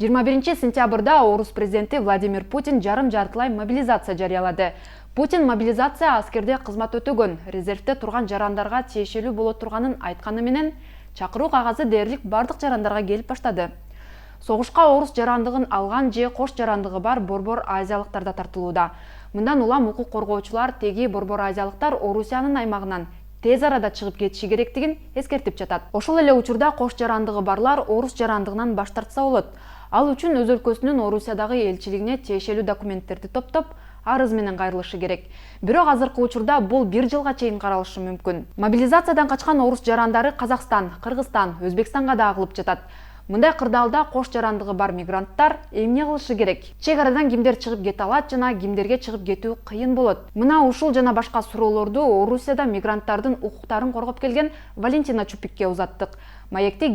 21 сентябрда орус президенти Владимир Путин жарым-жартылай мобилизация жарыялады. Путин мобилизация аскерде кызмат өтөгөн, резервте турган жарандарга тиешелүү боло турганын айтканы менен, чакыруу кагазы дээрлик бардык жарандарга келип баштады. Согушка орус жарандыгын алган же кош жарандыгы бар борбор азиялыктар да тартылууда. Мындан улам укук коргоочулар теги борбор азиялыктар Орусиянын аймагынан тез арада чыгып кетиши керектигин эскертип жатат. Ошол эле учурда кош жарандыгы барлар орус жарандыгынан баш тартса болот. Ал үчүн өз өлкөсүнүн Орусиядагы элчилигине тиешелүү документтерди топтоп, арыз менен кайрылышы керек. Бирок азыркы учурда бул 1 жылга чейин каралышы мүмкүн. Мобилизациядан качкан орус жарандары Казакстан, Кыргызстан, Өзбекстанга да агылып жатат. Мындай кырдаалда кош жарандыгы бар мигранттар эмне кылышы керек? Чек арадан кимдер чыгып кете алат жана кимдерге чыгып кетүү кыйын болот? Мына ушул жана башка суроолорду Орусияда мигранттардын укуктарын коргоп келген Валентина Чупикке узаттык. Маекти